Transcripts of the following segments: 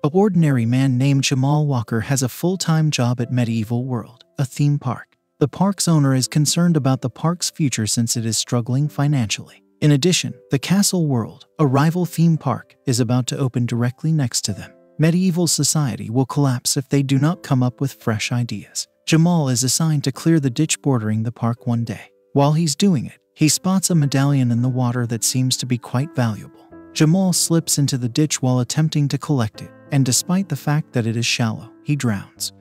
An ordinary man named Jamal Walker has a full-time job at Medieval World, a theme park. The park's owner is concerned about the park's future since it is struggling financially. In addition, the Castle World, a rival theme park, is about to open directly next to them. Medieval society will collapse if they do not come up with fresh ideas. Jamal is assigned to clear the ditch bordering the park one day. While he's doing it, he spots a medallion in the water that seems to be quite valuable. Jamal slips into the ditch while attempting to collect it, and despite the fact that it is shallow, he drowns.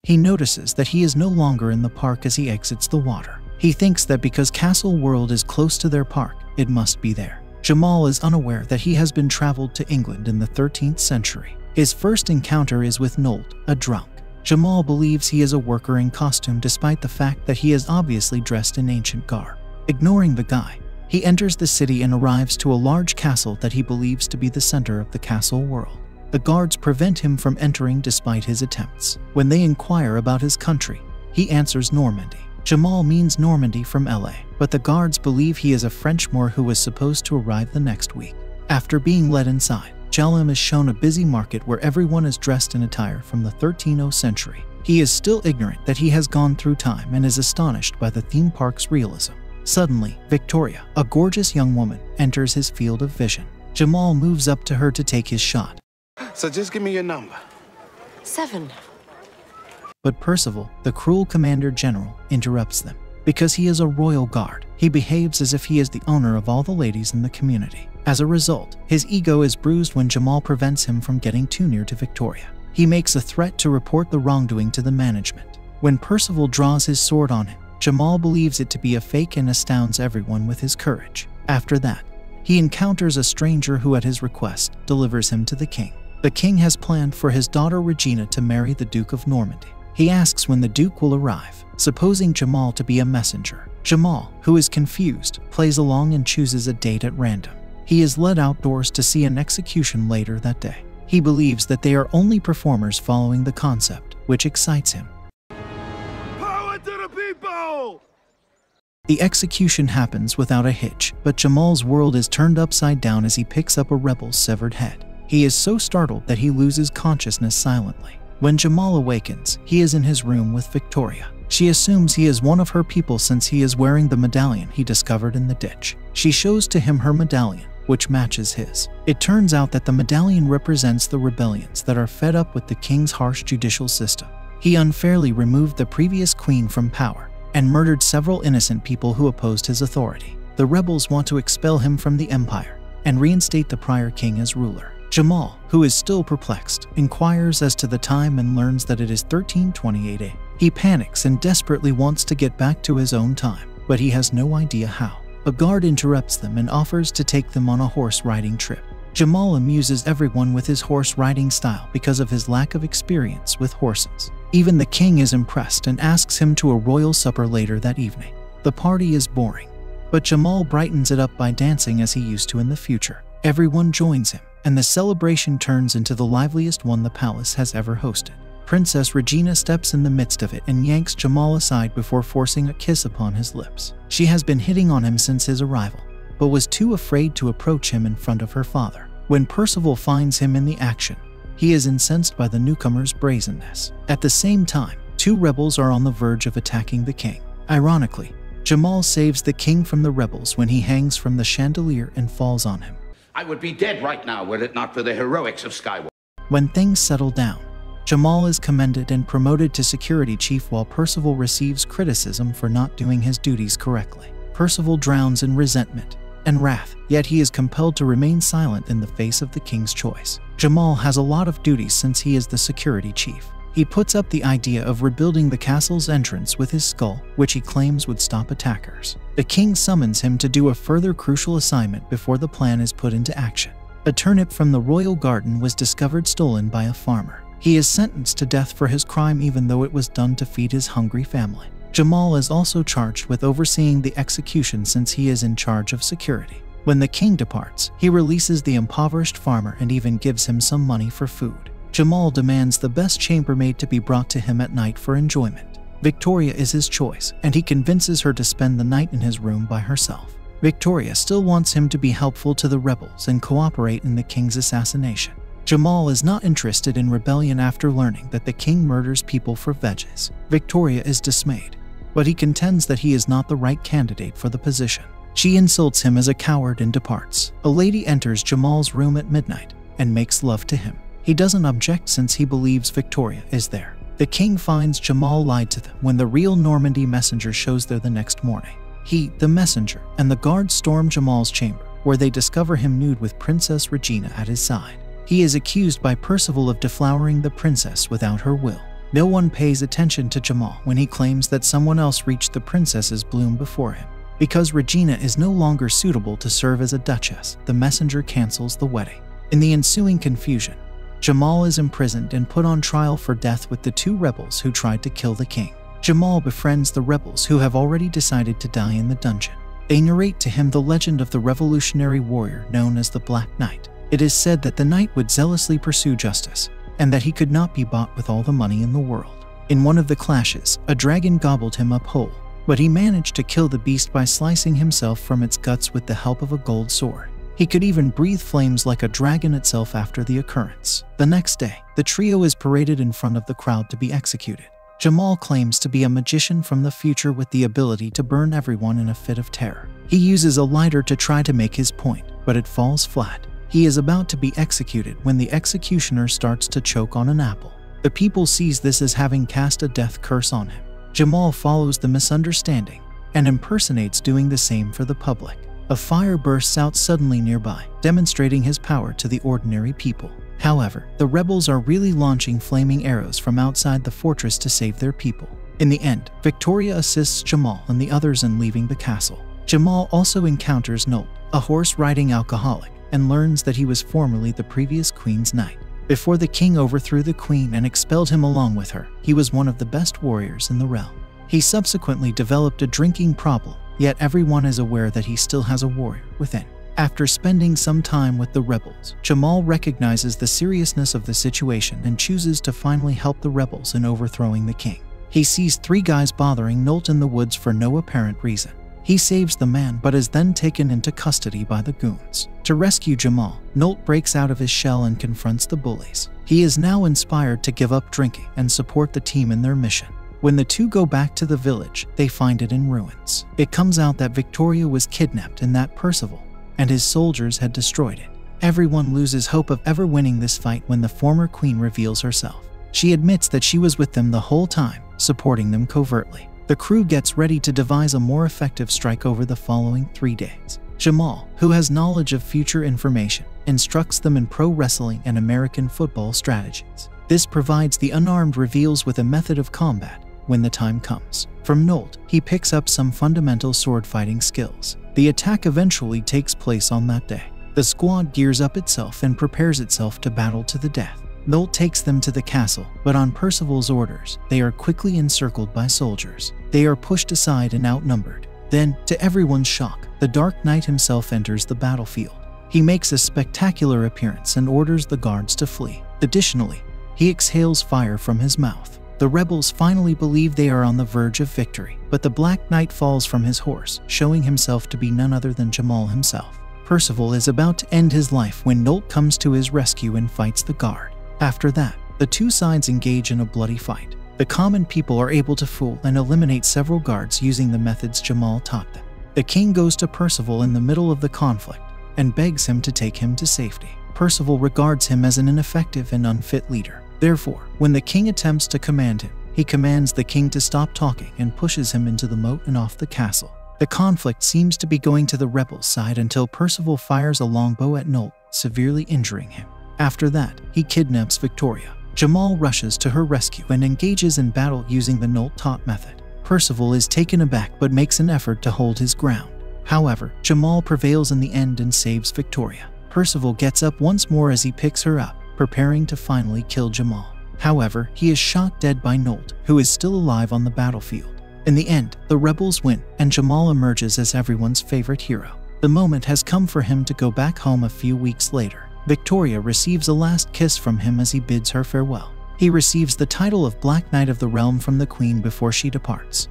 He notices that he is no longer in the park as he exits the water. He thinks that because Castle World is close to their park, it must be there. Jamal is unaware that he has been traveled to England in the 13th century. His first encounter is with Nold, a drunk. Jamal believes he is a worker in costume despite the fact that he is obviously dressed in ancient garb. Ignoring the guy, he enters the city and arrives to a large castle that he believes to be the center of the Castle World. The guards prevent him from entering despite his attempts. When they inquire about his country, he answers Normandy. Jamal means Normandy from LA, but the guards believe he is a French Moor who was supposed to arrive the next week. After being led inside, Jalim is shown a busy market where everyone is dressed in attire from the 13th century. He is still ignorant that he has gone through time and is astonished by the theme park's realism. Suddenly, Victoria, a gorgeous young woman, enters his field of vision. Jamal moves up to her to take his shot. So just give me your number. 7. But Percival, the cruel commander general, interrupts them. Because he is a royal guard, he behaves as if he is the owner of all the ladies in the community. As a result, his ego is bruised when Jamal prevents him from getting too near to Victoria. He makes a threat to report the wrongdoing to the management. When Percival draws his sword on him, Jamal believes it to be a fake and astounds everyone with his courage. After that, he encounters a stranger who at his request delivers him to the king. The king has planned for his daughter Regina to marry the Duke of Normandy. He asks when the Duke will arrive, supposing Jamal to be a messenger. Jamal, who is confused, plays along and chooses a date at random. He is led outdoors to see an execution later that day. He believes that they are only performers following the concept, which excites him. Power to the people! The execution happens without a hitch, but Jamal's world is turned upside down as he picks up a rebel's severed head. He is so startled that he loses consciousness silently. When Jamal awakens, he is in his room with Victoria. She assumes he is one of her people since he is wearing the medallion he discovered in the ditch. She shows to him her medallion, which matches his. It turns out that the medallion represents the rebellions that are fed up with the king's harsh judicial system. He unfairly removed the previous queen from power and murdered several innocent people who opposed his authority. The rebels want to expel him from the empire and reinstate the prior king as ruler. Jamal, who is still perplexed, inquires as to the time and learns that it is 1328 A. He panics and desperately wants to get back to his own time, but he has no idea how. A guard interrupts them and offers to take them on a horse riding trip. Jamal amuses everyone with his horse riding style because of his lack of experience with horses. Even the king is impressed and asks him to a royal supper later that evening. The party is boring, but Jamal brightens it up by dancing as he used to in the future. Everyone joins him, and the celebration turns into the liveliest one the palace has ever hosted. Princess Regina steps in the midst of it and yanks Jamal aside before forcing a kiss upon his lips. She has been hitting on him since his arrival, but was too afraid to approach him in front of her father. When Percival finds him in the action, he is incensed by the newcomer's brazenness. At the same time, two rebels are on the verge of attacking the king. Ironically, Jamal saves the king from the rebels when he hangs from the chandelier and falls on him. I would be dead right now were it not for the heroics of Skywalker. When things settle down, Jamal is commended and promoted to security chief while Percival receives criticism for not doing his duties correctly. Percival drowns in resentment and wrath, yet he is compelled to remain silent in the face of the king's choice. Jamal has a lot of duties since he is the security chief. He puts up the idea of rebuilding the castle's entrance with his skull, which he claims would stop attackers. The king summons him to do a further crucial assignment before the plan is put into action. A turnip from the royal garden was discovered stolen by a farmer. He is sentenced to death for his crime even though it was done to feed his hungry family. Jamal is also charged with overseeing the execution since he is in charge of security. When the king departs, he releases the impoverished farmer and even gives him some money for food. Jamal demands the best chambermaid to be brought to him at night for enjoyment. Victoria is his choice, and he convinces her to spend the night in his room by herself. Victoria still wants him to be helpful to the rebels and cooperate in the king's assassination. Jamal is not interested in rebellion after learning that the king murders people for veggies. Victoria is dismayed, but he contends that he is not the right candidate for the position. She insults him as a coward and departs. A lady enters Jamal's room at midnight and makes love to him. He doesn't object since he believes Victoria is there. The king finds Jamal lied to them when the real Normandy messenger shows there the next morning. He, the messenger, and the guards storm Jamal's chamber, where they discover him nude with Princess Regina at his side. He is accused by Percival of deflowering the princess without her will. No one pays attention to Jamal when he claims that someone else reached the princess's bloom before him. Because Regina is no longer suitable to serve as a duchess, the messenger cancels the wedding. In the ensuing confusion, Jamal is imprisoned and put on trial for death with the two rebels who tried to kill the king. Jamal befriends the rebels who have already decided to die in the dungeon. They narrate to him the legend of the revolutionary warrior known as the Black Knight. It is said that the knight would zealously pursue justice, and that he could not be bought with all the money in the world. In one of the clashes, a dragon gobbled him up whole, but he managed to kill the beast by slicing himself from its guts with the help of a gold sword. He could even breathe flames like a dragon itself after the occurrence. The next day, the trio is paraded in front of the crowd to be executed. Jamal claims to be a magician from the future with the ability to burn everyone in a fit of terror. He uses a lighter to try to make his point, but it falls flat. He is about to be executed when the executioner starts to choke on an apple. The people sees this as having cast a death curse on him. Jamal follows the misunderstanding and impersonates doing the same for the public. A fire bursts out suddenly nearby, demonstrating his power to the ordinary people. However, the rebels are really launching flaming arrows from outside the fortress to save their people. In the end, Victoria assists Jamal and the others in leaving the castle. Jamal also encounters Nolt, a horse-riding alcoholic, and learns that he was formerly the previous queen's knight. Before the king overthrew the queen and expelled him along with her, he was one of the best warriors in the realm. He subsequently developed a drinking problem, yet everyone is aware that he still has a warrior within. After spending some time with the rebels, Jamal recognizes the seriousness of the situation and chooses to finally help the rebels in overthrowing the king. He sees three guys bothering Nolt in the woods for no apparent reason. He saves the man but is then taken into custody by the goons. To rescue Jamal, Nolt breaks out of his shell and confronts the bullies. He is now inspired to give up drinking and support the team in their mission. When the two go back to the village, they find it in ruins. It comes out that Victoria was kidnapped and that Percival and his soldiers had destroyed it. Everyone loses hope of ever winning this fight when the former queen reveals herself. She admits that she was with them the whole time, supporting them covertly. The crew gets ready to devise a more effective strike over the following 3 days. Jamal, who has knowledge of future information, instructs them in pro wrestling and American football strategies. This provides the unarmed reveals with a method of combat when the time comes. From Nolt, he picks up some fundamental sword fighting skills. The attack eventually takes place on that day. The squad gears up itself and prepares itself to battle to the death. Nolt takes them to the castle, but on Percival's orders, they are quickly encircled by soldiers. They are pushed aside and outnumbered. Then, to everyone's shock, the Dark Knight himself enters the battlefield. He makes a spectacular appearance and orders the guards to flee. Additionally, he exhales fire from his mouth. The rebels finally believe they are on the verge of victory, but the Black Knight falls from his horse, showing himself to be none other than Jamal himself. Percival is about to end his life when Nolt comes to his rescue and fights the guard. After that, the two sides engage in a bloody fight. The common people are able to fool and eliminate several guards using the methods Jamal taught them. The king goes to Percival in the middle of the conflict and begs him to take him to safety. Percival regards him as an ineffective and unfit leader. Therefore, when the king attempts to command him, he commands the king to stop talking and pushes him into the moat and off the castle. The conflict seems to be going to the rebels' side until Percival fires a longbow at Nolt, severely injuring him. After that, he kidnaps Victoria. Jamal rushes to her rescue and engages in battle using the Nolt-taught method. Percival is taken aback but makes an effort to hold his ground. However, Jamal prevails in the end and saves Victoria. Percival gets up once more as he picks her up, preparing to finally kill Jamal. However, he is shot dead by Nolt, who is still alive on the battlefield. In the end, the rebels win, and Jamal emerges as everyone's favorite hero. The moment has come for him to go back home a few weeks later. Victoria receives a last kiss from him as he bids her farewell. He receives the title of Black Knight of the Realm from the Queen before she departs.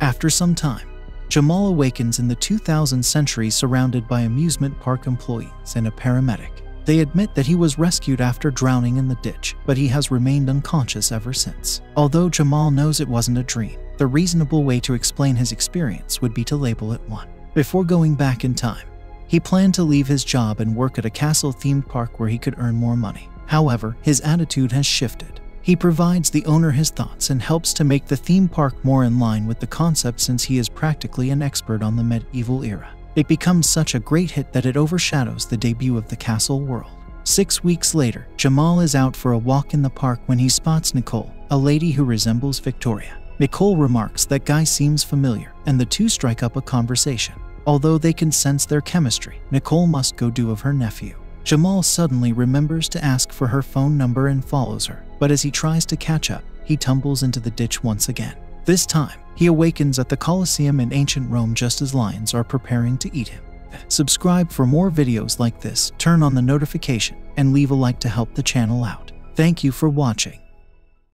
After some time, Jamal awakens in the 2000th century surrounded by amusement park employees and a paramedic. They admit that he was rescued after drowning in the ditch, but he has remained unconscious ever since. Although Jamal knows it wasn't a dream, the reasonable way to explain his experience would be to label it one. Before going back in time, he planned to leave his job and work at a castle-themed park where he could earn more money. However, his attitude has shifted. He provides the owner his thoughts and helps to make the theme park more in line with the concept since he is practically an expert on the medieval era. It becomes such a great hit that it overshadows the debut of the castle world. 6 weeks later, Jamal is out for a walk in the park when he spots Nicole, a lady who resembles Victoria. Nicole remarks that Guy seems familiar, and the two strike up a conversation. Although they can sense their chemistry, Nicole must go do of her nephew. Jamal suddenly remembers to ask for her phone number and follows her, but as he tries to catch up, he tumbles into the ditch once again. This time, he awakens at the Colosseum in ancient Rome just as lions are preparing to eat him. Subscribe for more videos like this, turn on the notification, and leave a like to help the channel out. Thank you for watching.